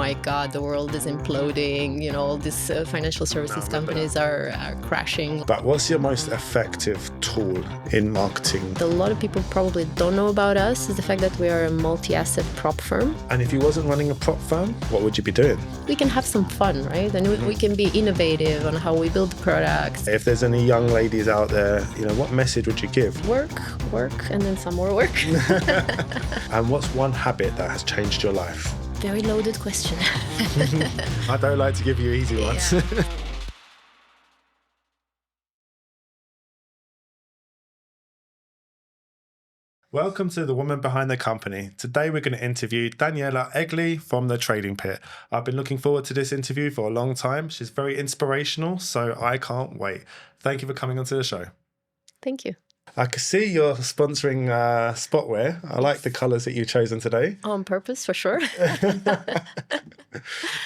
my God, the world is imploding. You know, all these financial services companies are crashing. But what's your most effective tool in marketing? A lot of people probably don't know about us is the fact that we are a multi-asset prop firm. And if you wasn't running a prop firm, what would you be doing? We can have some fun, right? And we can be innovative on how we build products. If there's any young ladies out there, you know, what message would you give? Work, and then some more work. And what's one habit that has changed your life? Very loaded question. I don't like to give you easy ones. Yeah. Welcome to The Woman Behind the Company. Today we're going to interview Daniela Egli from the Trading Pit. I've been looking forward to this interview for a long time. She's very inspirational, so I can't wait. Thank you for coming onto the show. Thank you. I can see you're sponsoring Spotware. I like the colours that you've chosen today. On purpose, for sure.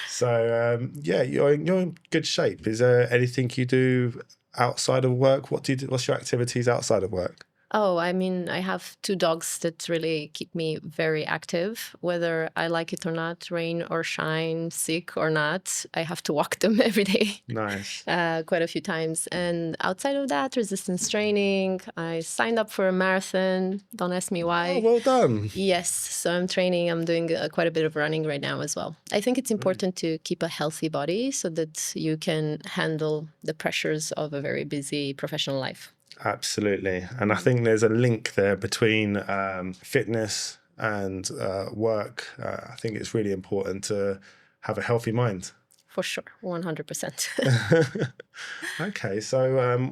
So, yeah, you're in good shape. Is there anything you do outside of work? What do you do? What's your activities outside of work? Oh, I mean, I have 2 dogs that really keep me very active, whether I like it or not, rain or shine, sick or not. I have to walk them every day. Nice. Quite a few times. And outside of that, resistance training. I signed up for a marathon. Don't ask me why. Oh, well done. Yes. So I'm training. I'm doing quite a bit of running right now as well. I think it's important to keep a healthy body so that you can handle the pressures of a very busy professional life. Absolutely. And I think there's a link there between fitness and work. I think it's really important to have a healthy mind. For sure, 100%. Okay, so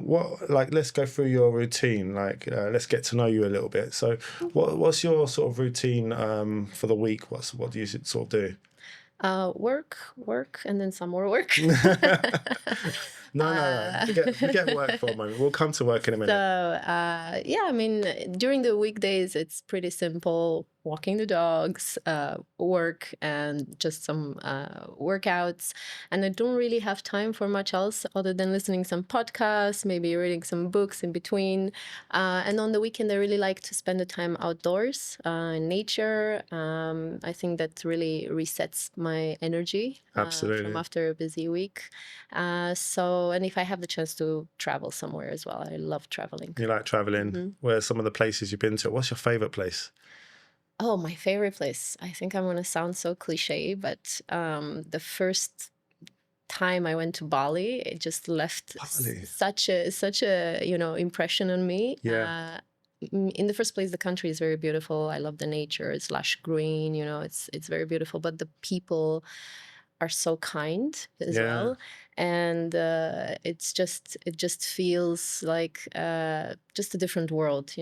let's go through your routine. Let's get to know you a little bit. So what's your sort of routine for the week? What do you sort of do? Work, and then some more work. No. Forget work for a moment. We'll come to work in a minute. So, yeah, I mean, during the weekdays, it's pretty simple. Walking the dogs, work, and just some workouts. And I don't really have time for much else other than listening some podcasts, maybe reading some books in between. And on the weekend, I really like to spend the time outdoors, in nature. I think that really resets my energy Absolutely. from after a busy week. And if I have the chance to travel somewhere as well, I love traveling. You like traveling? Mm-hmm. Where are some of the places you've been to? What's your favorite place? Oh, my favorite place. I think I'm going to sound so cliche, but the first time I went to Bali, it just left such a impression on me. Yeah. In the first place, the country is very beautiful. I love the nature. It's lush green. It's very beautiful. But the people are so kind as well, and it just feels like just a different world.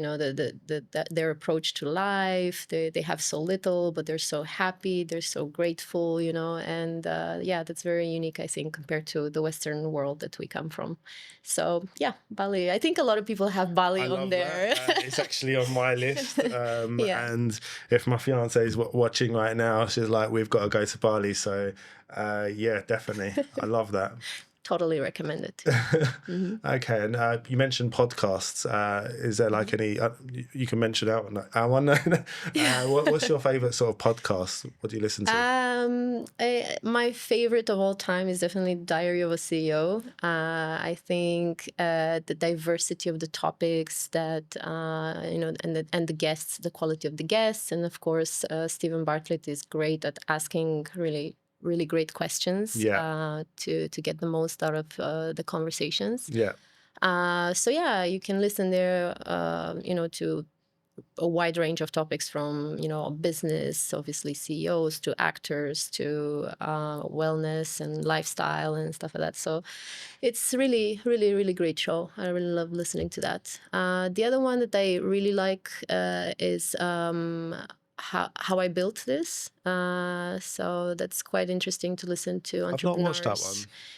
Their approach to life. They have so little, but they're so happy. They're so grateful. And that's very unique, I think, compared to the Western world that we come from. So yeah, Bali. I think a lot of people have Bali on there. It's actually on my list. And if my fiance is watching right now, she's like, "We've got to go to Bali." So. Yeah, definitely. I love that. Totally recommend it. Mm-hmm. Okay, and you mentioned podcasts. Is there like any you can mention our one? What's your favorite sort of podcast? What do you listen to? My favorite of all time is definitely Diary of a CEO. I think the diversity of the topics that and the guests, the quality of the guests, and of course Stephen Bartlett is great at asking really great questions to get the most out of the conversations. So you can listen there to a wide range of topics from business, obviously CEOs, to actors, to wellness and lifestyle and stuff like that. So it's really great show. I really love listening to that. The other one that I really like is how I built this. So that's quite interesting to listen to entrepreneurs. I've not watched that one.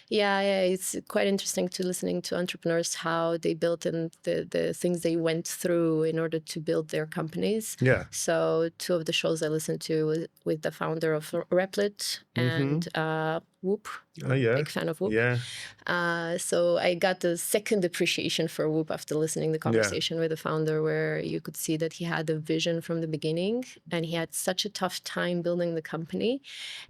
Yeah, it's quite interesting to listening to entrepreneurs, how they built and the things they went through in order to build their companies. Yeah. So 2 of the shows I listened to with the founder of Replit and Whoop. Oh, yeah. Big fan of Whoop. Yeah. So I got the second appreciation for Whoop after listening to the conversation with the founder, where you could see that he had a vision from the beginning, and he had such a tough time building the company.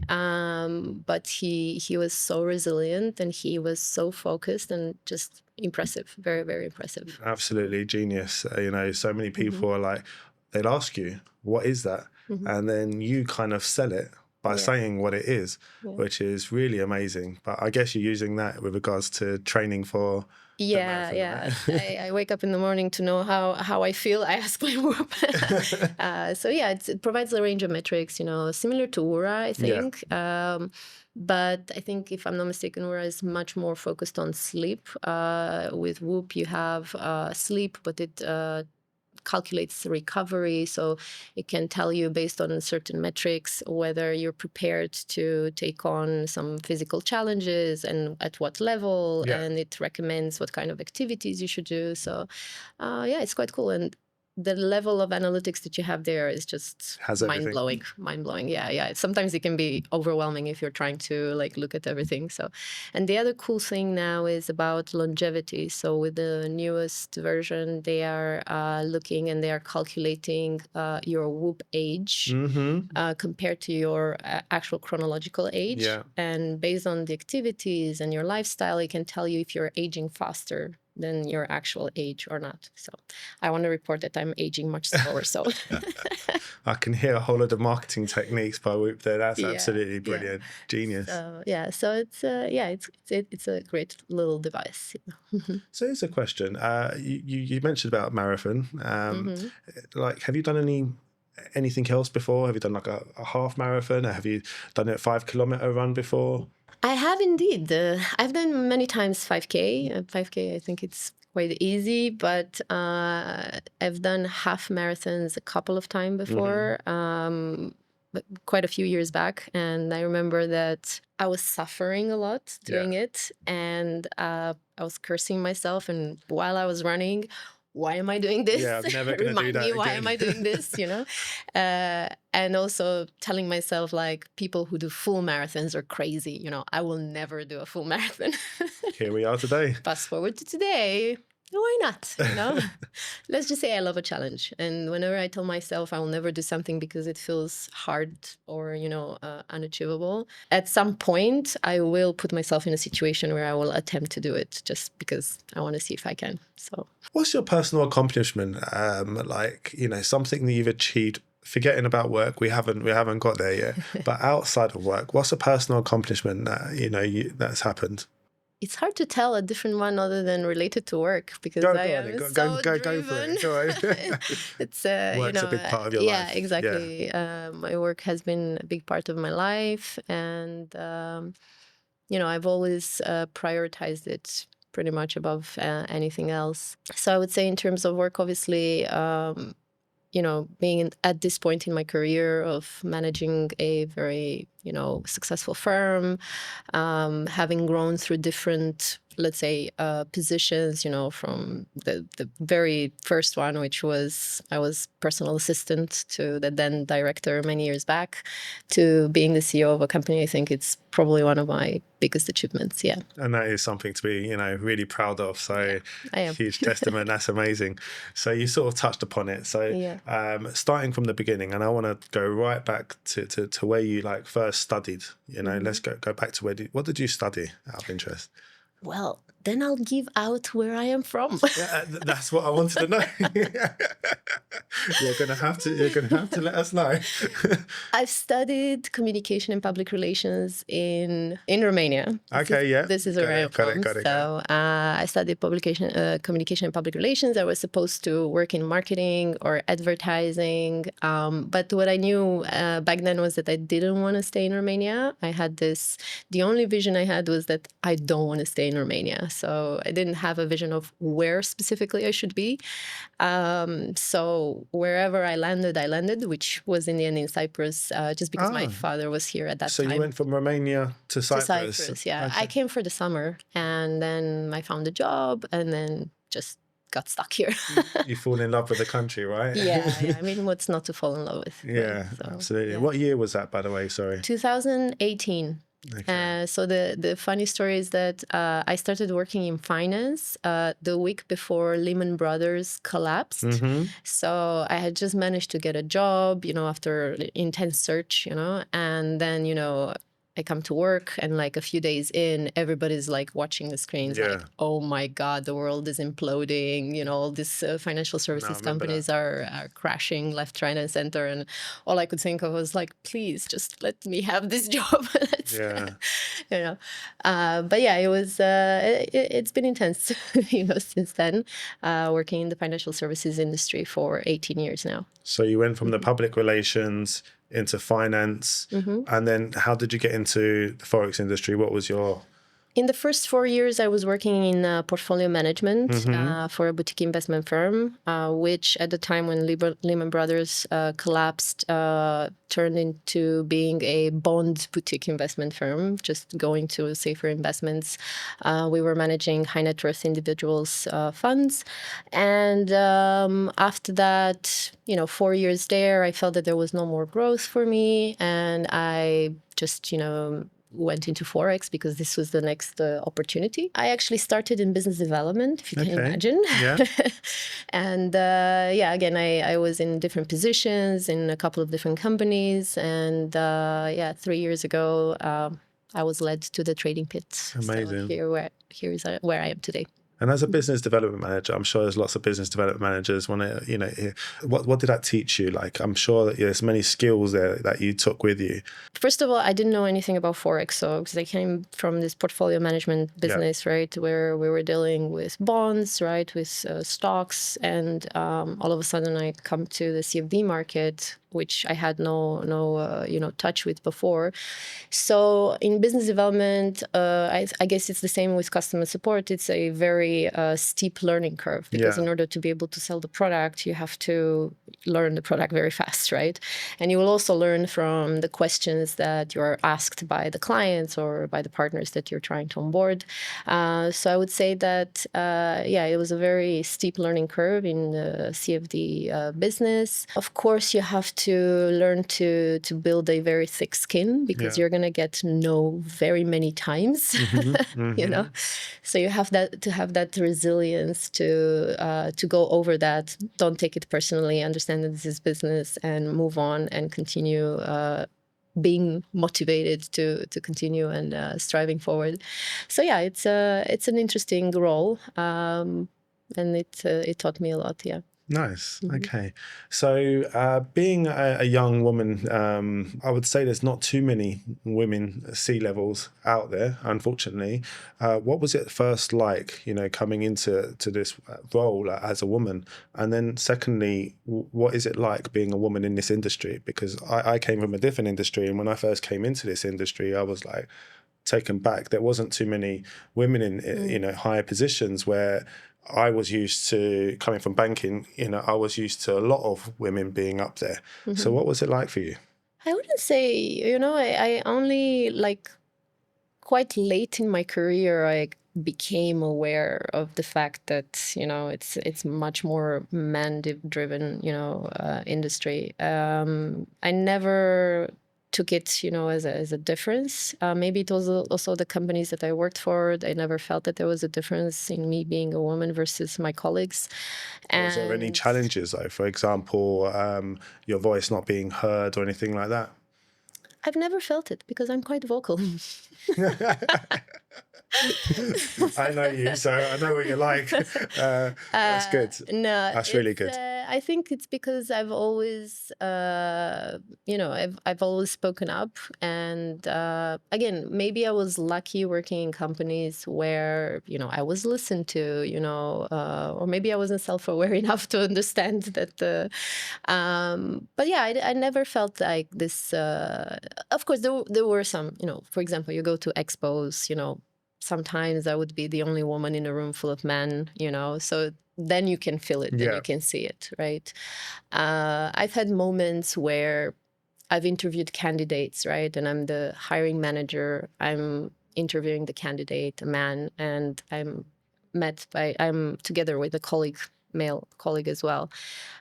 But he was so resilient, and he was so focused, and just impressive. Very, very impressive. Absolutely genius. You know, so many people are like, they'll ask you, what is that? And then you kind of sell it by saying what it is, which is really amazing. But I guess you're using that with regards to training for the marathon, right? I wake up in the morning to know how I feel. I ask my Whoop. So yeah, it provides a range of metrics, you know, similar to Ura, I think. But I think, if I'm not mistaken, Ura is much more focused on sleep. With Whoop, you have sleep, but it calculates the recovery, so it can tell you based on certain metrics whether you're prepared to take on some physical challenges and at what level, and it recommends what kind of activities you should do. So yeah, it's quite cool, and the level of analytics that you have there is just mind-blowing. Yeah. Sometimes it can be overwhelming if you're trying to like look at everything. So, and the other cool thing now is about longevity. So with the newest version, they are looking and they are calculating your Whoop age compared to your actual chronological age. And based on the activities and your lifestyle, it can tell you if you're aging faster than your actual age or not. So I want to report that I'm aging much slower. So I can hear a whole lot of marketing techniques by Whoop there. That's absolutely brilliant. Genius. So it's a great little device. So here's a question. You mentioned about marathon. Like, have you done anything else before? Have you done like a half marathon? Or have you done a 5 kilometer run before? I have indeed. I've done many times 5K. 5K, I think it's quite easy, but I've done half marathons a couple of times before, but quite a few years back. And I remember that I was suffering a lot doing it, and I was cursing myself. And while I was running, why am I doing this? Yeah, I'm never going to do that again. Why am I doing this, you know? And also telling myself, like, people who do full marathons are crazy. You know, I will never do a full marathon. Here we are today. Fast forward to today. Why not? You know, let's just say I love a challenge. And whenever I tell myself I will never do something because it feels hard or, you know, unachievable, at some point I will put myself in a situation where I will attempt to do it just because I want to see if I can. So what's your personal accomplishment? Like, you know, something that you've achieved, forgetting about work, we haven't got there yet, but outside of work, what's a personal accomplishment that, you know, that's happened? It's hard to tell a different one other than related to work, because I am so driven. Go for it. It's work's a big part of your life. Yeah, exactly. My work has been a big part of my life, and you know, I've always prioritized it pretty much above anything else. So I would say, in terms of work, obviously, you know, being at this point in my career of managing a very, you know, successful firm, having grown through different, let's say, positions, you know, from the very first one, which was I was personal assistant to the then director many years back, to being the CEO of a company. I think it's probably one of my biggest achievements. Yeah. And that is something to be, you know, really proud of. So I am. Huge testament. That's amazing. So you sort of touched upon it. So starting from the beginning, and I want to go right back to where you like first studied, you know, let's go back to what did you study out of interest? Well, then I'll give out where I am from. Yeah, that's what I wanted to know. You're gonna have to let us know. I've studied communication and public relations in Romania. This is where I'm from. So I studied communication and public relations. I was supposed to work in marketing or advertising, but what I knew back then was that I didn't want to stay in Romania. The only vision I had was that I don't want to stay in Romania. So I didn't have a vision of where specifically I should be. So wherever I landed, which was in the end in Cyprus, just because my father was here at that time. So you went from Romania to Cyprus? To Cyprus, yeah. Okay. I came for the summer, and then I found a job, and then just got stuck here. You fall in love with the country, right? Yeah. I mean, what's not to fall in love with? Yeah, absolutely. Yeah. What year was that, by the way? Sorry. 2018. Okay. So the funny story is that I started working in finance the week before Lehman Brothers collapsed. Mm-hmm. So I had just managed to get a job, after intense search, and then, I come to work, and like a few days in, everybody's like watching the screens, Yeah. like, oh my God, the world is imploding. All these financial No, I services remember that. companies are crashing left, right, and center. And all I could think of was like, please just let me have this job. Yeah. But yeah, it was, it's been intense, since then, working in the financial services industry for 18 years now. So you went from the public relations into finance, and then how did you get into the Forex industry? What was your... In the first 4 years, I was working in portfolio management for a boutique investment firm, which at the time when Lehman Brothers collapsed, turned into being a bond boutique investment firm, just going to safer investments. We were managing high net worth individuals' funds. And after that, 4 years there, I felt that there was no more growth for me. And I just, went into Forex because this was the next opportunity. I actually started in business development, if you can imagine. Yeah. And again, I was in different positions in a couple of different companies. And 3 years ago, I was led to the trading pit. Amazing. So here is where I am today. And as a business development manager, I'm sure there's lots of business development managers want to, hear, what did that teach you? Like, I'm sure that there's many skills there that you took with you. First of all, I didn't know anything about Forex. So, because I came from this portfolio management business, right, where we were dealing with bonds, right, with stocks. And all of a sudden I come to the CFD market, which I had no touch with before. So in business development, I guess it's the same with customer support. It's a very steep learning curve because in order to be able to sell the product, you have to learn the product very fast, right? And you will also learn from the questions that you're asked by the clients or by the partners that you're trying to onboard. So I would say that, it was a very steep learning curve in the CFD business. Of course, you have to learn to build a very thick skin because you're going to get no very many times, So you have to have that resilience to go over that. Don't take it personally. Understand that this is business and move on and continue being motivated to continue and striving forward. So it's an interesting role, and it taught me a lot. Yeah. Nice. Okay. So being a young woman, I would say there's not too many women C-levels out there, unfortunately. What was it first like, coming into this role as a woman? And then secondly, what is it like being a woman in this industry? Because I came from a different industry, and when I first came into this industry, I was like taken back. There wasn't too many women in higher positions where I was used to, coming from banking, I was used to a lot of women being up there. So what was it like for you? I wouldn't say, I only quite late in my career, I became aware of the fact that, it's much more man-driven, industry. I never took it, as a difference. Maybe it was also the companies that I worked for. I never felt that there was a difference in me being a woman versus my colleagues. Was there any challenges, though? For example, your voice not being heard or anything like that? I've never felt it because I'm quite vocal. I know you, so I know what you're like. That's good. No, That's really good. I think it's because I've always, I've always spoken up, and again, maybe I was lucky working in companies where I was listened to, or maybe I wasn't self-aware enough to understand that. But yeah, I never felt like this. Of course, there were some, for example, you go to expos, sometimes I would be the only woman in a room full of men, so then you can feel it, then you can see it, right? I've had moments where I've interviewed candidates, right? And I'm the hiring manager. I'm interviewing the candidate, a man, and I'm together with a colleague male colleague as well,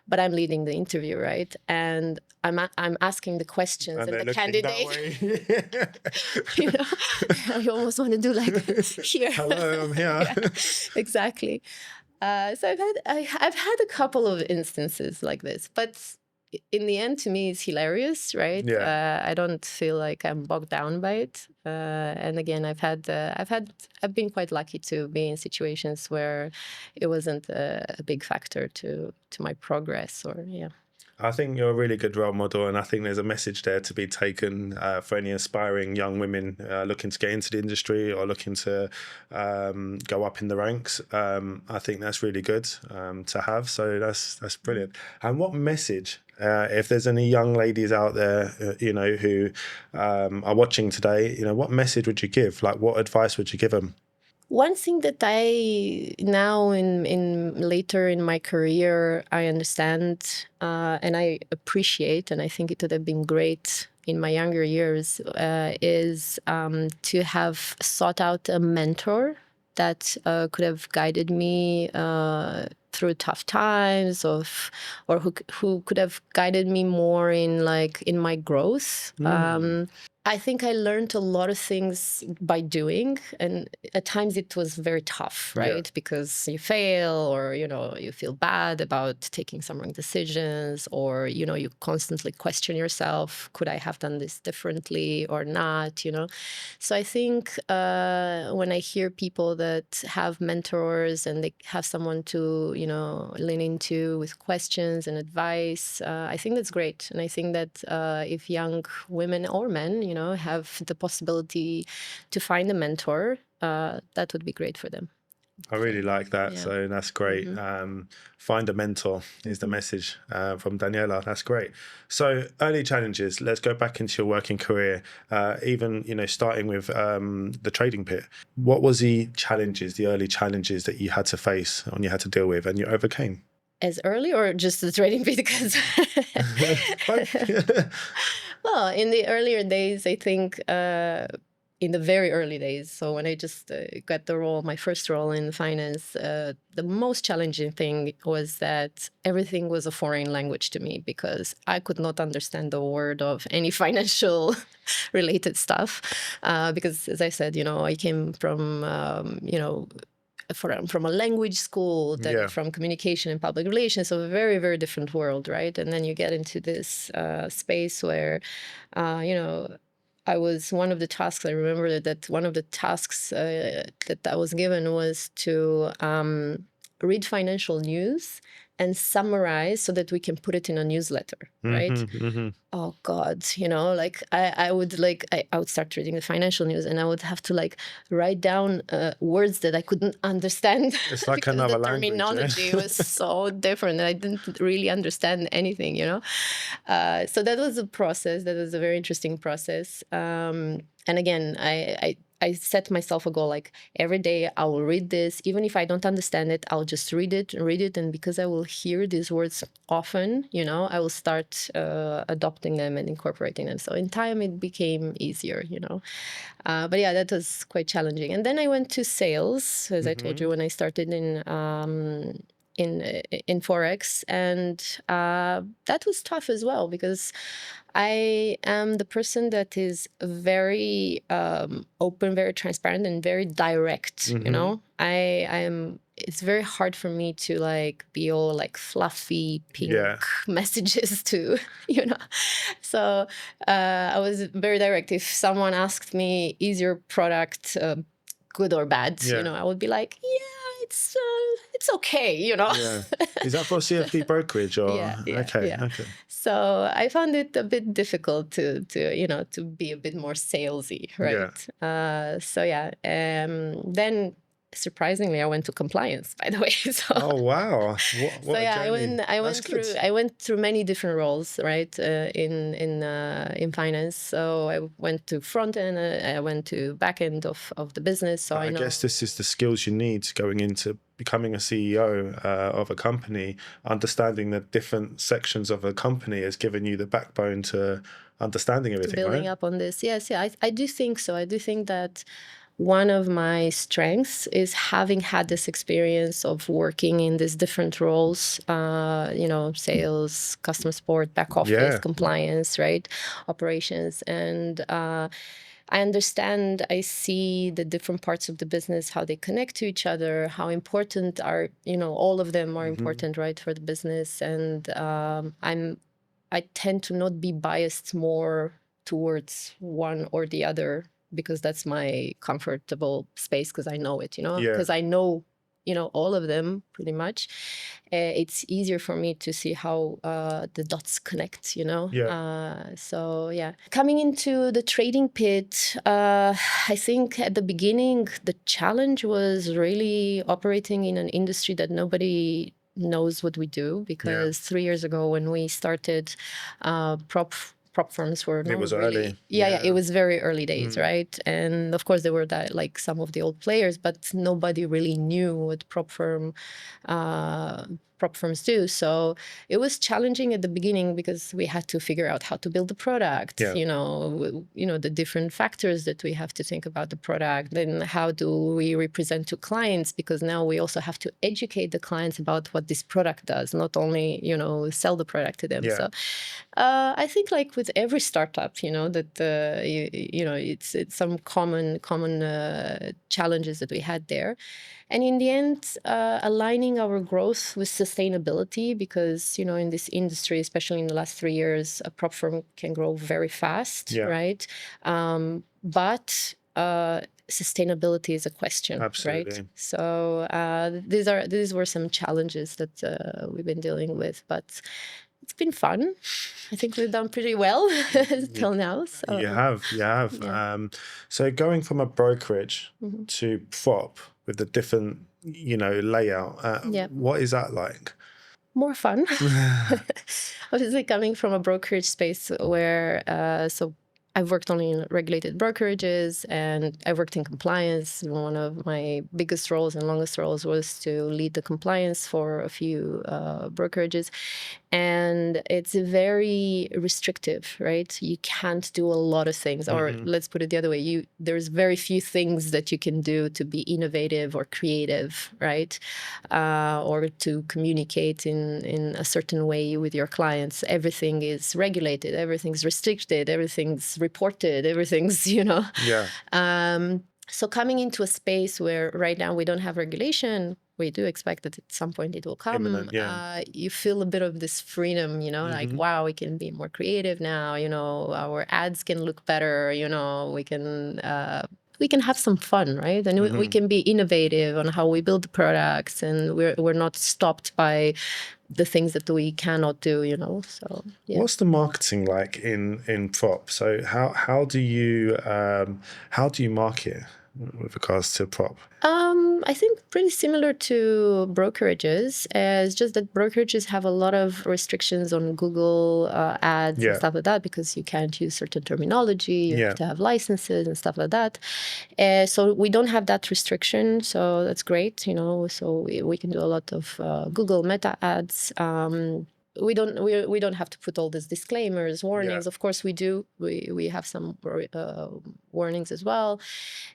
but I'm leading the interview, right? And I'm asking the questions, And and they're the looking that candidate, way. you know, I almost want to do like here. Hello, I'm here. Yeah, exactly. So I've had a couple of instances like this, but in the end, to me, it's hilarious, right? Yeah. I don't feel like I'm bogged down by it. And again, I've been quite lucky to be in situations where it wasn't a big factor to my progress, or yeah. I think you're a really good role model, and I think there's a message there to be taken for any aspiring young women looking to get into the industry or looking to go up in the ranks. I think that's really good to have. So that's brilliant. And what message, if there's any young ladies out there, who are watching today, what message would you give? Like, what advice would you give them? One thing that I now in later in my career I understand and I appreciate, and I think it would have been great in my younger years, is to have sought out a mentor that could have guided me through tough times, or who could have guided me more in my growth. I think I learned a lot of things by doing, and at times it was very tough, right? Yeah. Because you fail, or you feel bad about taking some wrong decisions, or you constantly question yourself: could I have done this differently or not? So I think when I hear people that have mentors and they have someone to lean into with questions and advice, I think that's great. And I think that if young women or men have the possibility to find a mentor, that would be great for them. I really like that. Yeah. So that's great. Find a mentor is the message from Daniela. That's great. So early challenges. Let's go back into your working career. Even starting with the trading pit. What was the early challenges that you had to face and you had to deal with, and you overcame? As early, or just the trading pit? Because well, in the earlier days, I think in the very early days, so when I just got my first role in finance, the most challenging thing was that everything was a foreign language to me, because I could not understand a word of any financial related stuff. Because, as I said, I came from from a language school, then Yeah. from communication and public relations, so a very, very different world, right? And then you get into this space where, I was one of the tasks, I remember that one of the tasks that I was given was to read financial news and summarize so that we can put it in a newsletter, right? Oh God, I would start reading the financial news, and I would have to write down words that I couldn't understand. It's like because another the language. terminology was so different, and I didn't really understand anything. So that was a process. That was a very interesting process. And again, I set myself a goal, every day I will read this. Even if I don't understand it, I'll just read it. And because I will hear these words often, I will start adopting them and incorporating them. So in time, it became easier, But yeah, that was quite challenging. And then I went to sales, as I told you, when I started in Forex, and that was tough as well, because I am the person that is very open, very transparent, and very direct. I am. It's very hard for me to be all fluffy pink messages to So I was very direct. If someone asked me, "Is your product good or bad?" I would be like, "Yeah, it's okay." Yeah. Is that for CFD brokerage or? Yeah. Okay. So I found it a bit difficult to be a bit more salesy, right? So yeah. Then surprisingly, I went to compliance, by the way. So, oh wow! What so yeah, a journey. I went through many different roles, right? In finance. So I went to front end, I went to back end of the business. So I guess this is the skills you need going into becoming a CEO of a company. Understanding the different sections of a company has given you the backbone to understanding everything, building right? up on this. Yes, yeah, I do think so. I do think that one of my strengths is having had this experience of working in these different roles, sales, customer support, back office, compliance, right? Operations. And I understand, I see the different parts of the business, how they connect to each other, how important are, all of them are important, right, for the business. And I tend to not be biased more towards one or the other, because that's my comfortable space, because I know it, because I know, all of them pretty much. It's easier for me to see how the dots connect, so yeah. Coming into the trading pit, I think at the beginning, the challenge was really operating in an industry that nobody knows what we do, because 3 years ago when we started, prop firms were not really early. It was very early days, right? And of course there were like some of the old players, but nobody really knew what prop firms do. So it was challenging at the beginning, because we had to figure out how to build the product, the different factors that we have to think about the product. Then how do we represent to clients? Because now we also have to educate the clients about what this product does, not only, sell the product to them. So I think like with every startup, that, it's some common challenges that we had there. And in the end, aligning our growth with sustainability, because, in this industry, especially in the last 3 years, a prop firm can grow very fast, right? But sustainability is a question, right? So these were some challenges that we've been dealing with, but it's been fun. I think we've done pretty well till now. So. You have. Yeah. So going from a brokerage to prop with the different, layout, what is that like? More fun. Obviously, coming from a brokerage space where, so I've worked only in regulated brokerages, and I worked in compliance. One of my biggest roles and longest roles was to lead the compliance for a few brokerages. And it's very restrictive, right? You can't do a lot of things, or let's put it the other way. There's very few things that you can do to be innovative or creative, right? Or to communicate in a certain way with your clients. Everything is regulated, everything's restricted, everything's reported, everything's, so coming into a space where right now we don't have regulation, we do expect that at some point it will come. Imminent, you feel a bit of this freedom, like, wow, we can be more creative now. Our ads can look better. We can have some fun, right? And we can be innovative on how we build the products, and we're not stopped by the things that we cannot do. So yeah. What's the marketing like in prop? So how do you market with regards to prop? I think pretty similar to brokerages. It's just that brokerages have a lot of restrictions on Google ads and stuff like that, because you can't use certain terminology. You have to have licenses and stuff like that. So we don't have that restriction. So that's great. So we can do a lot of Google Meta ads. We don't have to put all these disclaimers, warnings. Of course we do. We have some warnings as well.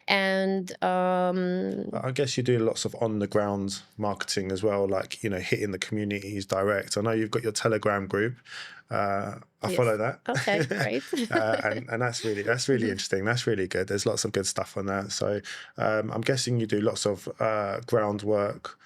And I guess you do lots of on the ground marketing as well, like hitting the communities direct. I know you've got your Telegram group. I follow that. Okay, great. and that's really interesting. That's really good. There's lots of good stuff on that. So I'm guessing you do lots of groundwork.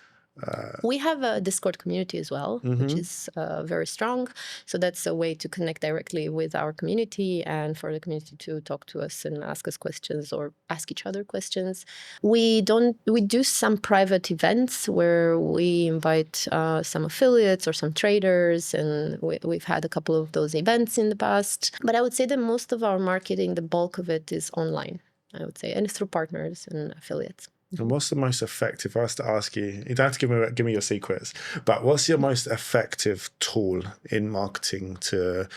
We have a Discord community as well, which is very strong. So that's a way to connect directly with our community, and for the community to talk to us and ask us questions or ask each other questions. We do some private events where we invite some affiliates or some traders, and we've had a couple of those events in the past. But I would say that most of our marketing, the bulk of it, is online, I would say, and through partners and affiliates. And what's the most effective? If I was to ask you, you don't have to give me your secrets, but what's your most effective tool in marketing to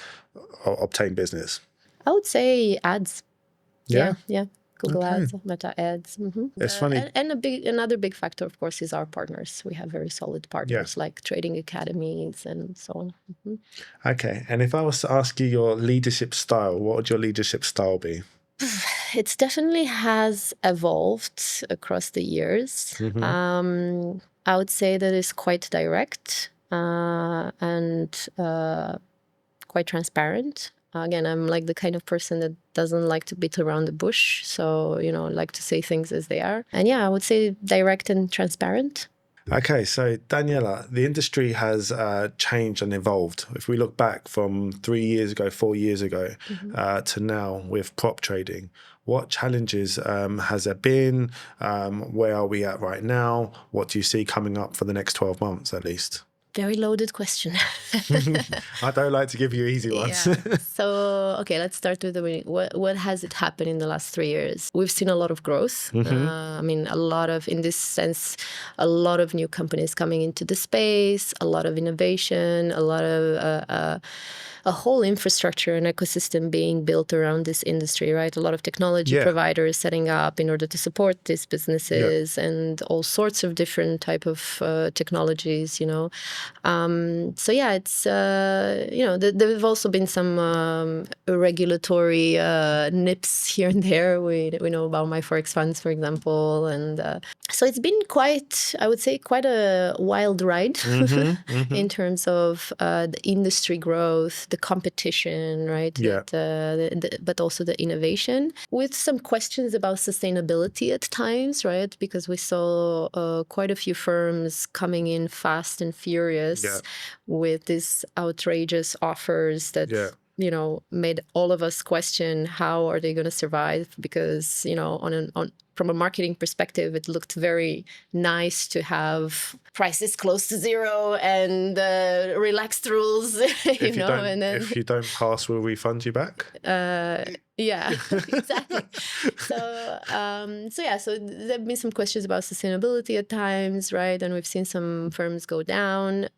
obtain business? I would say ads. Yeah. Google ads, Meta ads. It's funny. And another big factor, of course, is our partners. We have very solid partners like trading academies and so on. Okay. And if I was to ask you your leadership style, what would your leadership style be? It definitely has evolved across the years. I would say that it's quite direct and quite transparent. Again, I'm like the kind of person that doesn't like to beat around the bush. So, like to say things as they are. And yeah, I would say direct and transparent. Okay, so Daniela, the industry has changed and evolved. If we look back from 3 years ago, 4 years ago to now with prop trading, what challenges has there been? Where are we at right now? What do you see coming up for the next 12 months at least? Very loaded question. I don't like to give you easy ones. So, okay, let's start with the beginning. What has it happened in the last 3 years? We've seen a lot of growth. I mean, in this sense, a lot of new companies coming into the space, a lot of innovation, a lot of a whole infrastructure and ecosystem being built around this industry, right? A lot of technology providers setting up in order to support these businesses and all sorts of different type of technologies, So yeah, it's, there have also been some regulatory nips here and there. We know about my Forex funds, for example. And so it's been I would say, quite a wild ride in terms of the industry growth, the competition, right? But also the innovation, with some questions about sustainability at times, right? Because we saw quite a few firms coming in fast and furious with these outrageous offers that made all of us question how are they going to survive, because from a marketing perspective, it looked very nice to have prices close to zero and relaxed rules, If you don't pass, we'll refund you back. Yeah, exactly. So there've been some questions about sustainability at times, right? And we've seen some firms go down.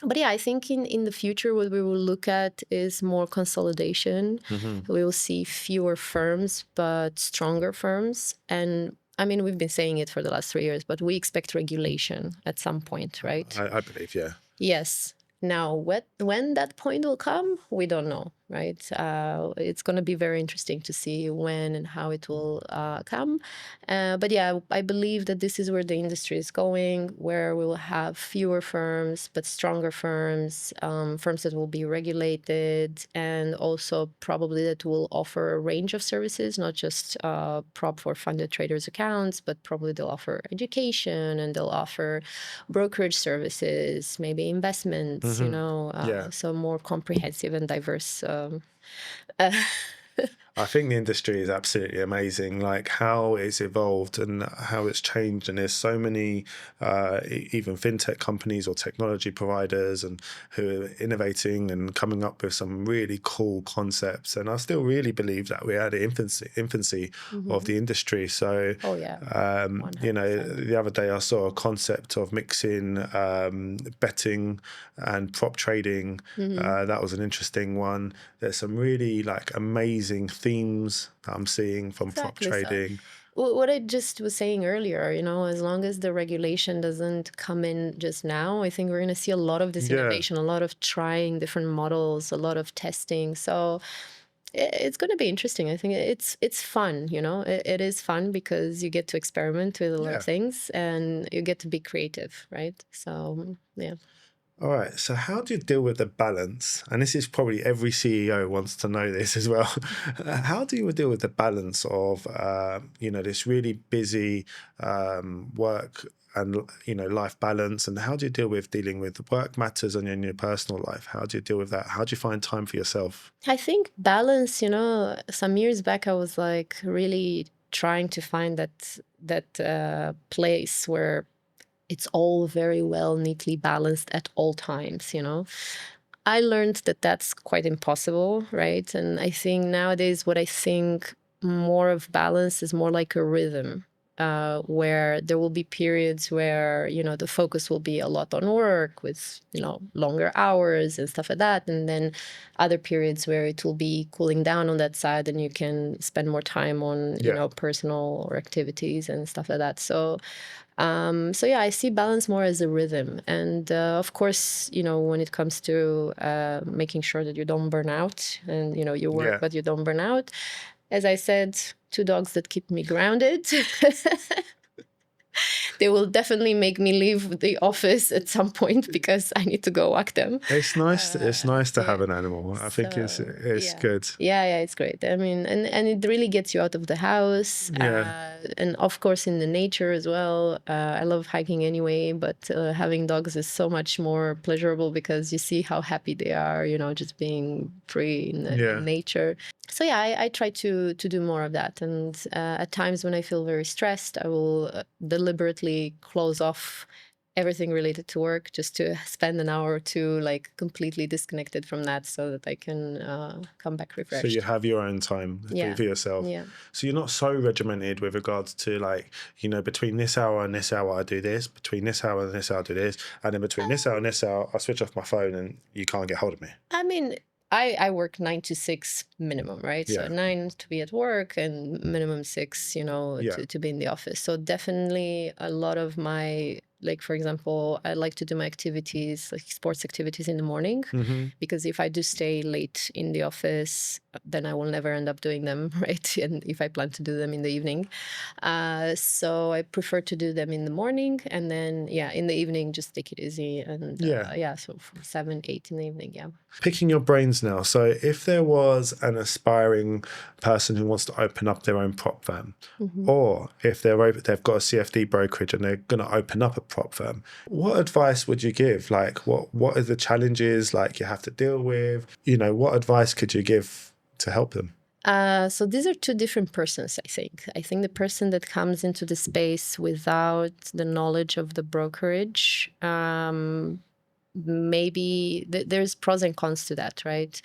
But yeah, I think in the future, what we will look at is more consolidation. We will see fewer firms, but stronger firms. And I mean, we've been saying it for the last 3 years, but we expect regulation at some point, right? I believe, yeah. Yes. Now, when that point will come, we don't know, right? It's going to be very interesting to see when and how it will come. But yeah, I believe that this is where the industry is going, where we will have fewer firms, but stronger firms, firms that will be regulated, and also probably that will offer a range of services, not just prop for funded traders accounts, but probably they'll offer education and they'll offer brokerage services, maybe investments, so more comprehensive and diverse. I think the industry is absolutely amazing, like how it's evolved and how it's changed. And there's so many, even fintech companies or technology providers and who are innovating and coming up with some really cool concepts. And I still really believe that we're at the infancy of the industry. So, the other day I saw a concept of mixing betting and prop trading. That was an interesting one. There's some really amazing themes that I'm seeing from prop trading. So, what I just was saying earlier, as long as the regulation doesn't come in just now, I think we're going to see a lot of this innovation, a lot of trying different models, a lot of testing. So it's going to be interesting. I think it's fun, it is fun because you get to experiment with a lot of things and you get to be creative, right? So, yeah. All right. So how do you deal with the balance? And this is probably every CEO wants to know this as well. How do you deal with the balance of, this really busy work and, life balance? And how do you deal with dealing with work matters and in your personal life? How do you deal with that? How do you find time for yourself? I think balance, some years back, I was really trying to find that place where it's all very well neatly balanced at all times, I learned that that's quite impossible, right? And I think nowadays what I think more of balance is more like a rhythm, where there will be periods where, the focus will be a lot on work with, longer hours and stuff like that. And then other periods where it will be cooling down on that side and you can spend more time on, personal or activities and stuff like that. So yeah, I see balance more as a rhythm. And of course, when it comes to making sure that you don't burn out and, you work, but you don't burn out, As I said, 2 dogs that keep me grounded. They will definitely make me leave the office at some point because I need to go walk them. It's nice. It's nice to have Yeah. an animal. I think it's Yeah. good. Yeah, it's great. I mean, and it really gets you out of the house. Yeah. And of course in the nature as well. I love hiking anyway, but having dogs is so much more pleasurable because you see how happy they are, you know, just being free in nature. So yeah, I try to do more of that. And at times when I feel very stressed, I will deliberately close off everything related to work just to spend an hour or two like completely disconnected from that so that I can come back refreshed. So you have your own time for yourself. Yeah. So you're not so regimented with regards to like, you know, between this hour and this hour I do this, between this hour and this hour I do this, and then between this hour and this hour I switch off my phone and you can't get hold of me. I mean, I work 9 to 6 minimum, right? Yeah. So 9 to be at work and minimum 6, you know, to be in the office. So definitely a lot of my, like, for example, I like to do my activities, like sports activities in the morning, because if I do stay late in the office, then I will never end up doing them, right? And if I plan to do them in the evening. So I prefer to do them in the morning and then, in the evening, just take it easy. And so from 7, 8 in the evening, Picking your brains now. So if there was an aspiring person who wants to open up their own prop firm, or if they've got a CFD brokerage and they're going to open up a prop firm, what advice would you give? Like what are the challenges like you have to deal with? You know, what advice could you give to help them? So these are two different persons, I think. I think the person that comes into the space without the knowledge of the brokerage, maybe there's pros and cons to that, right?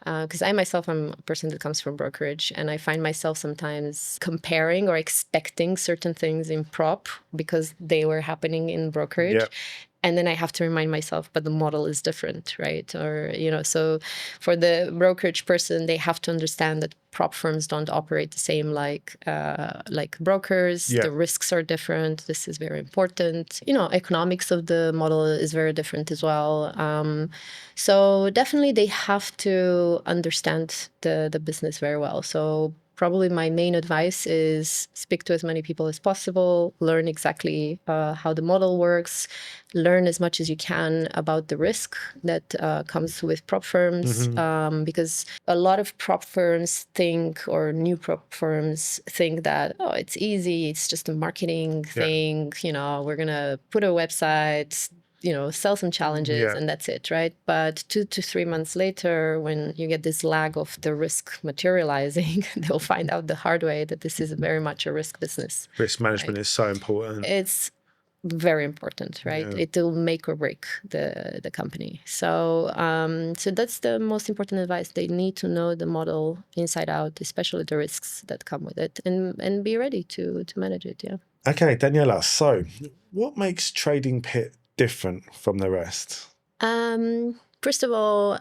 Because I myself am a person that comes from brokerage, and I find myself sometimes comparing or expecting certain things in prop because they were happening in brokerage. Yep. And then I have to remind myself, but the model is different, right? Or, you know, so for the brokerage person, they have to understand that prop firms don't operate the same like brokers. Yeah. The risks are different. This is very important. You know, economics of the model is very different as well. So definitely they have to understand the business very well. So probably my main advice is speak to as many people as possible, learn exactly how the model works, learn as much as you can about the risk that comes with prop firms, because a lot of prop firms think, or new prop firms think that, oh, it's easy, it's just a marketing thing, you know, we're going to put a website, you know, sell some challenges and that's it, right? But 2 to 3 months later, when you get this lag of the risk materializing, they'll find out the hard way that this is very much a risk business. Risk management is so important. It's very important, right? It will make or break the company. So so that's the most important advice. They need to know the model inside out, especially the risks that come with it, and be ready to manage it. Yeah. Okay, Daniela. So, what makes Trading Pit different from the rest? First of all,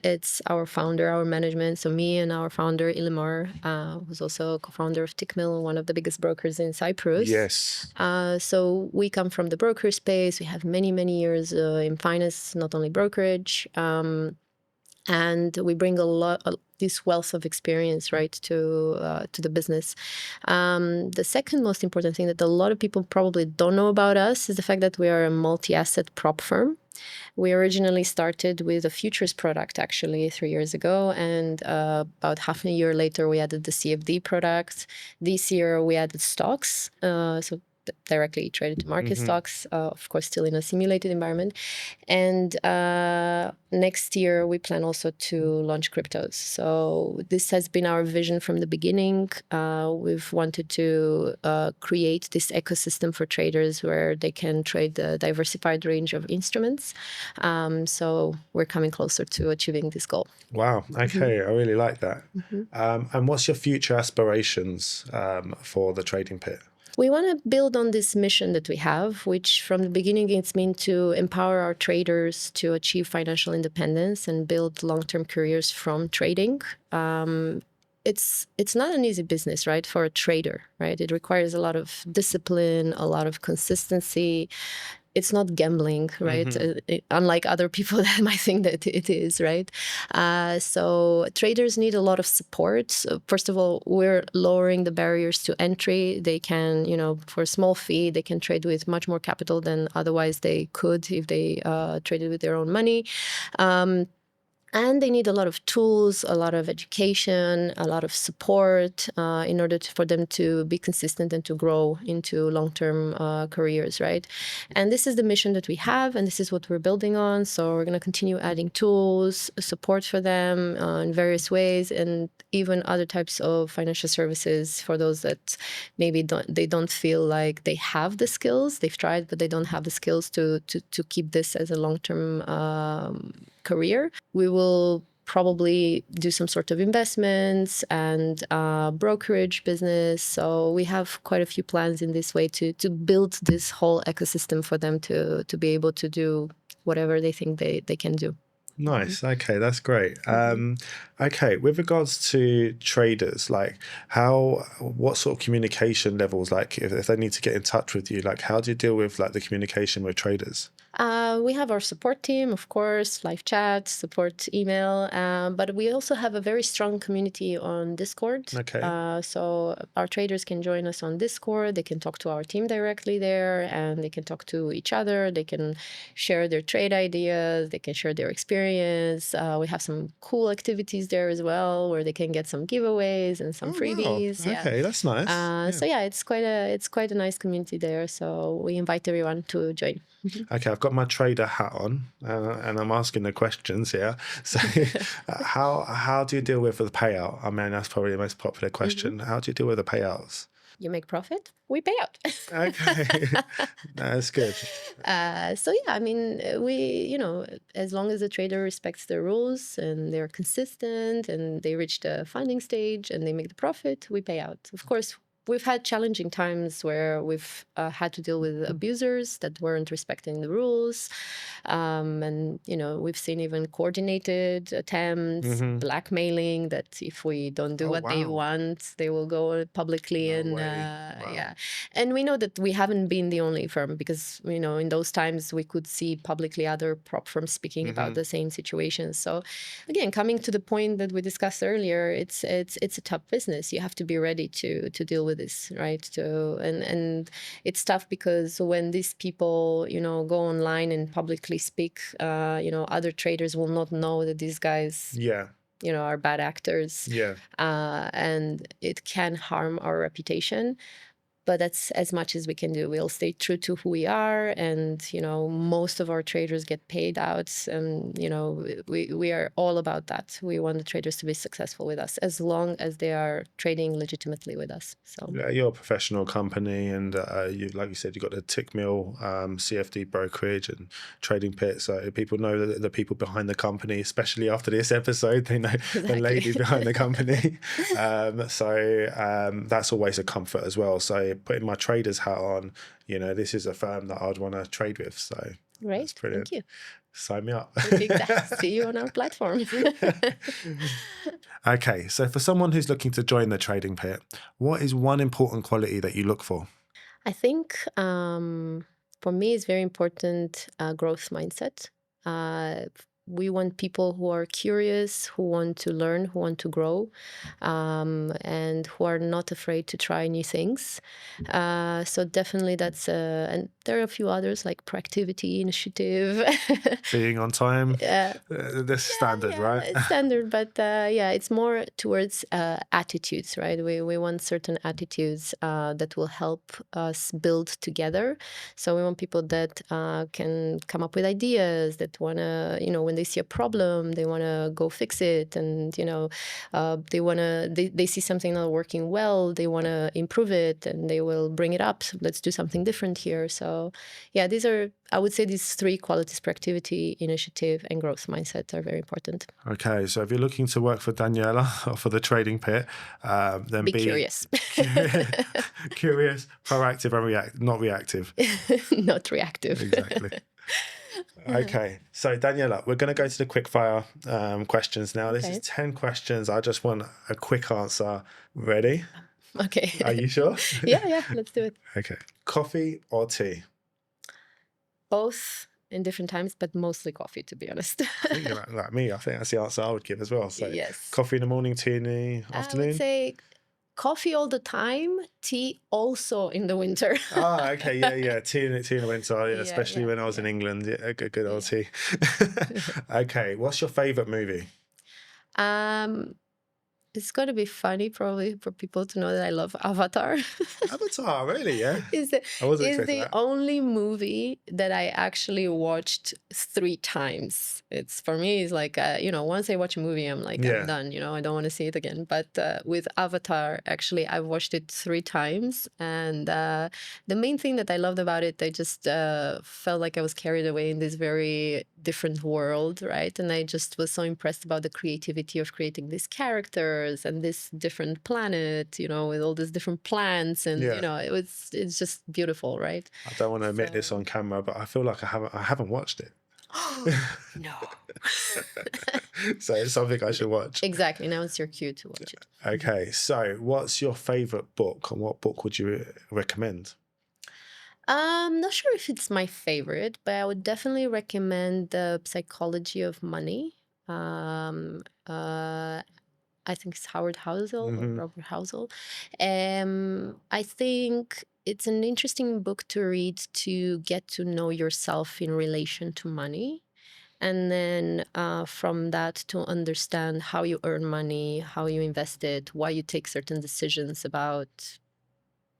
it's our founder, our management. So me and our founder, Ilimar, who's also a co-founder of Tickmill, one of the biggest brokers in Cyprus. Yes. So we come from the broker space. We have many, many years in finance, not only brokerage. And we bring this wealth of experience, right, to the business. The second most important thing that a lot of people probably don't know about us is the fact that we are a multi-asset prop firm. We originally started with a futures product, actually, 3 years ago. And about half a year later, we added the CFD product. This year, we added stocks. So directly traded to market stocks, of course, still in a simulated environment. And next year, we plan also to launch cryptos. So this has been our vision from the beginning. We've wanted to create this ecosystem for traders where they can trade a diversified range of instruments. So we're coming closer to achieving this goal. Wow. Okay. I really like that. And what's your future aspirations for the Trading Pit? We want to build on this mission that we have, which from the beginning it's meant to empower our traders to achieve financial independence and build long-term careers from trading. It's not an easy business, right, for a trader, right? It requires a lot of discipline, a lot of consistency. it's not gambling, right? Unlike other people that might think that it is, right? So traders need a lot of support. So first of all, we're lowering the barriers to entry. They can, for a small fee, they can trade with much more capital than otherwise they could if they traded with their own money. And they need a lot of tools, a lot of education, a lot of support in order for them to be consistent and to grow into long-term careers, right? And this is the mission that we have, and this is what we're building on. So we're going to continue adding tools, support for them in various ways, and even other types of financial services for those that maybe don't feel like they have the skills. They've tried, but they don't have the skills to keep this as a long-term career. We will probably do some sort of investments and brokerage business. So we have quite a few plans in this way to build this whole ecosystem for them to be able to do whatever they think they can do. Nice. Okay, that's great. Okay, with regards to traders, like what sort of communication levels, like if they need to get in touch with you, like how do you deal with like the communication with traders? We have our support team, of course, live chat, support email, but we also have a very strong community on Discord. Okay. So our traders can join us on Discord. They can talk to our team directly there, and they can talk to each other. They can share their trade ideas. They can share their experience. We have some cool activities there as well, where they can get some giveaways and some freebies. Wow. Okay, that's nice. So yeah, it's quite a nice community there. So we invite everyone to join. Okay, I've got my trader hat on, and I'm asking the questions here. So, how do you deal with the payout? I mean, that's probably the most popular question. How do you deal with the payouts? You make profit, we pay out. Okay, that's good. So yeah, I mean, we, as long as the trader respects the rules and they're consistent and they reach the funding stage and they make the profit, we pay out. Of course, we've had challenging times where we've had to deal with abusers that weren't respecting the rules. And, we've seen even coordinated attempts, blackmailing, that if we don't do what they want, they will go publicly. Yeah. And we know that we haven't been the only firm because, in those times we could see publicly other prop firms speaking about the same situation. So again, coming to the point that we discussed earlier, it's a tough business. You have to be ready to deal with this, right? And it's tough because when these people, go online and publicly speak, other traders will not know that these guys, are bad actors. And it can harm our reputation. But that's as much as we can do. We'll stay true to who we are, and most of our traders get paid out, and we are all about that. We want the traders to be successful with us as long as they are trading legitimately with us. So yeah, you're a professional company, and you, like you said, you've got the Tick Mill, CFD brokerage, and trading pit. So people know the people behind the company, especially after this episode, they know the lady behind the company. So that's always a comfort as well. So putting my trader's hat on, this is a firm that I'd want to trade with. So great, thank you. Sign me up. See you on our platform. Okay, so for someone who's looking to join the trading pit, what is one important quality that you look for? I think for me, it's very important growth mindset. We want people who are curious, who want to learn, who want to grow, and who are not afraid to try new things. So definitely that's, and there are a few others like proactivity, initiative. Being on time, this standard, right? It's standard, but it's more towards attitudes, right? We want certain attitudes that will help us build together. So we want people that can come up with ideas, that want to, when they see a problem, they want to go fix it, and they see something not working well, they want to improve it, and they will bring it up. So let's do something different here. So these are, I would say, these three qualities: proactivity, initiative, and growth mindset are very important. Okay, so if you're looking to work for Daniela or for the trading pit, then be curious. Curious, proactive, and not reactive. Not reactive. Exactly. Okay, so Daniela, we're going to go to the quickfire questions now. This is 10 questions. I just want a quick answer. Ready? Okay. Are you sure? Yeah, let's do it. Okay. Coffee or tea? Both in different times, but mostly coffee, to be honest. I think you're like me. I think that's the answer I would give as well. So Yes. coffee in the morning, tea in the I would afternoon. say coffee all the time, tea also in the winter. Ah, okay, yeah. Tea in the winter, yeah, Yeah, especially yeah, when I was in yeah. England. Yeah, a good old Yeah. tea. Okay, what's your favorite movie? Um, it's going to be funny probably for people to know that I love Avatar. Avatar, really? Yeah, is the I wasn't is expecting the that. only movie that I actually watched 3 times. It's for me, it's like once I watch a movie, I'm like, I'm Yeah, done. I don't want to see it again. But with Avatar, actually, I've watched it 3 times, and the main thing that I loved about it, I just felt like I was carried away in this very different world, right? And I just was so impressed about the creativity of creating these characters and this different planet, with all these different plants, and yeah. it's just beautiful, right? I don't want to admit this So on camera, but I feel like I haven't watched it. no. So it's something I should watch. Exactly. Now it's your cue to watch it. Okay, so what's your favorite book, and what book would you recommend? Not sure if it's my favorite, but I would definitely recommend The Psychology of Money. Um, uh, I think it's Howard Housel or Hmm. Robert Housel. I think it's an interesting book to read to get to know yourself in relation to money. And then from that to understand how you earn money, how you invest it, why you take certain decisions about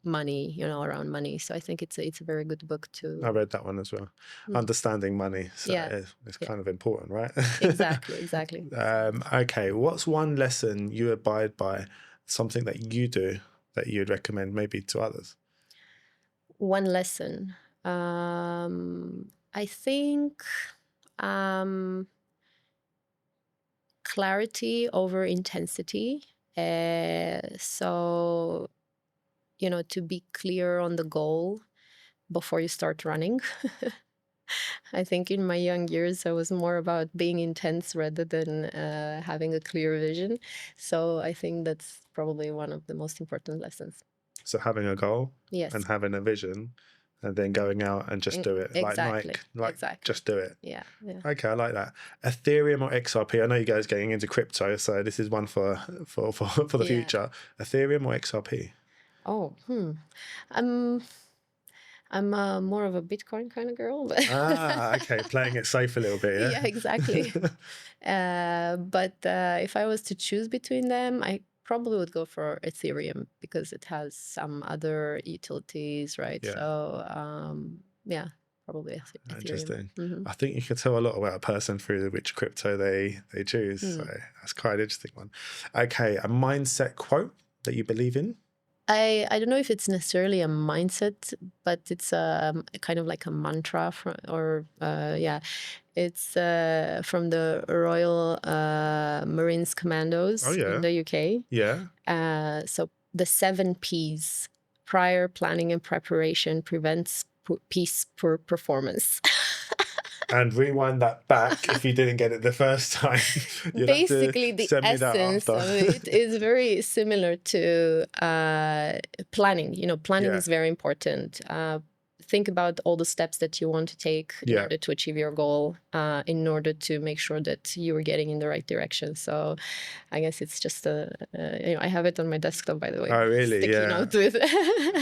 money, around money. So I think it's a very good book I to. read that one as well. Mm. Understanding money, so Yeah, it's yeah, kind of important, right? exactly. So Okay, what's one lesson you abide by, something that you do that you'd recommend maybe to others? one lesson. I think clarity over intensity. So, to be clear on the goal before you start running. I think in my young years, I was more about being intense rather than having a clear vision. So I think that's probably one of the most important lessons. So having a goal and Yes, having a vision, and then going out and just do it, like Nike, exactly, like exactly. just do it. Yeah, yeah. Okay, I like that. Ethereum or XRP? I know you guys are getting into crypto, so this is one for the Yeah. future. Ethereum or XRP? Oh, I'm I'm more of a Bitcoin kind of girl, but Ah, okay, playing it safe a little bit, yeah, exactly. yeah. But if I was to choose between them, I probably would go for Ethereum because it has some other utilities, right? Yeah, So yeah, probably Ethereum. interesting. Hmm. I think you can tell a lot about a person through which crypto they choose. So Mm. that's quite an interesting one. Okay, a mindset quote that you believe in. I don't know if it's necessarily a mindset, but it's kind of like a mantra yeah, it's from the Royal Marines Oh Commandos in yeah, the UK. yeah. So the 7 P's: prior planning and preparation prevents peace poor performance. And rewind that back if you didn't get it the first time. You'll have to Basically, the send me that essence after. of it is very similar to planning. Planning Yeah, is very important. Think about all the steps that you want to take in yeah. order to achieve your goal, in order to make sure that you are getting in the right direction. So I guess it's just I have it on my desktop, by the way, Oh really? sticky Yeah. note with.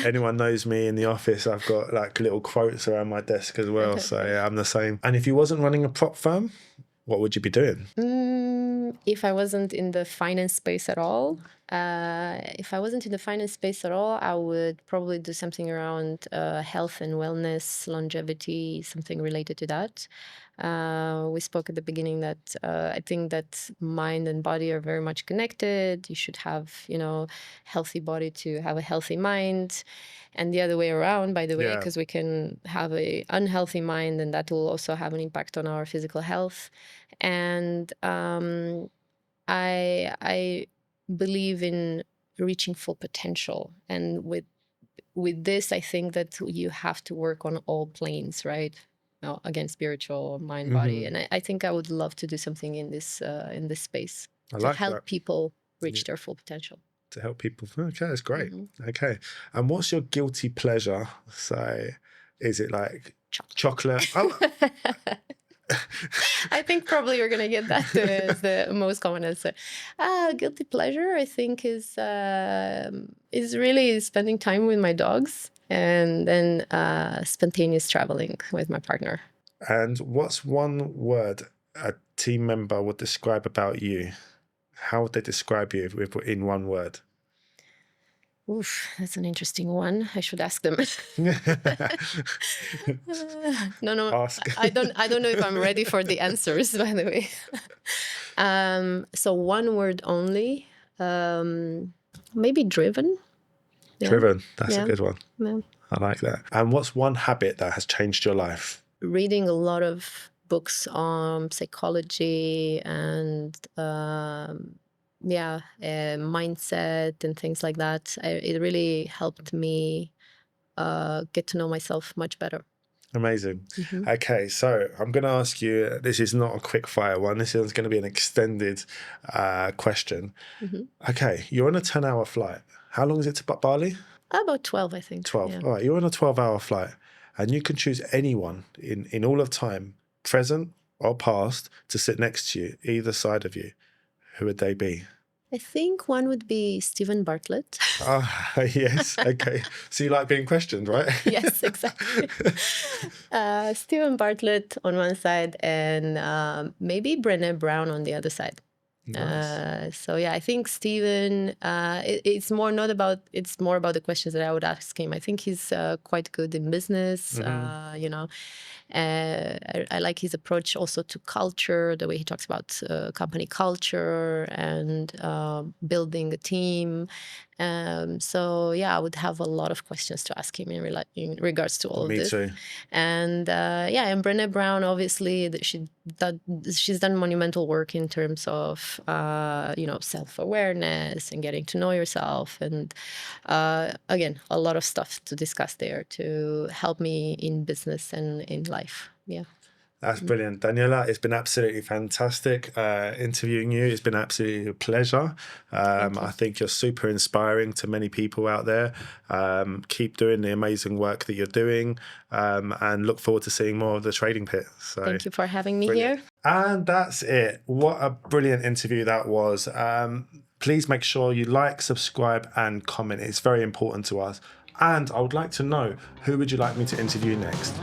Anyone knows me in the office, I've got like little quotes around my desk as well. So yeah, I'm the same. And if you wasn't running a prop firm, what would you be doing? If I wasn't in the finance space at all, I would probably do something around health and wellness, longevity, something related to that. We spoke at the beginning that I think that mind and body are very much connected. You should have, healthy body to have a healthy mind, and the other way around, by the way, Yeah, because we can have a unhealthy mind, and that will also have an impact on our physical health. And I believe in reaching full potential, and with this, I think that you have to work on all planes, right? Again, spiritual, mind, body, hmm, and I think I would love to do something in this space I to like help that. people Yeah, reach their full potential. to help people. Okay, that's great. Hmm. Okay, and what's your guilty pleasure? So, is it like Chocolate. Oh. I think probably you're gonna get that as the most common answer. Guilty pleasure, I think, is really spending time with my dogs, and then spontaneous traveling with my partner. And what's one word a team member would describe about you? How would they describe you in one word? Oof, that's an interesting one. I should ask them. No, Ask. I don't know if I'm ready for the answers, by the way. So one word only. Maybe driven. Yeah. Driven. That's a Yeah. good one. Yeah. I like that. And what's one habit that has changed your life? Reading a lot of books on psychology and mindset and things like that. It really helped me get to know myself much better. Amazing. Mhm. Okay, so I'm going to ask you, this is not a quick fire one. This is going to be an extended question. Mhm. Okay, you're on a 10-hour flight. How long is it to Bali? About 12, I think. 12. Yeah. All right, you're on a 12-hour flight and you can choose anyone in all of time, present or past, to sit next to you, either side of you. Who would they be? I think one would be Stephen Bartlett. Ah, yes. Okay. So you like being questioned, right? Yes, exactly. Stephen Bartlett on one side and maybe Brené Brown on the other side. Nice. So yeah, I think Stephen, it's more about the questions that I would ask him. I think he's quite good in business, I like his approach also to culture, the way he talks about company culture and building a team. So yeah, I would have a lot of questions to ask him in regards to all of Me this. too. And and Brené Brown, obviously, she's done monumental work in terms of self-awareness and getting to know yourself, and again, a lot of stuff to discuss there to help me in business and in life. Yeah. That's brilliant. Daniela, it's been absolutely fantastic interviewing you. It's been absolutely a pleasure. I think you're super inspiring to many people out there. Keep doing the amazing work that you're doing and look forward to seeing more of the Trading Pit. So, thank you for having me brilliant. here. And that's it. What a brilliant interview that was. Please make sure you like, subscribe and comment. It's very important to us. And I would like to know, who would you like me to interview next?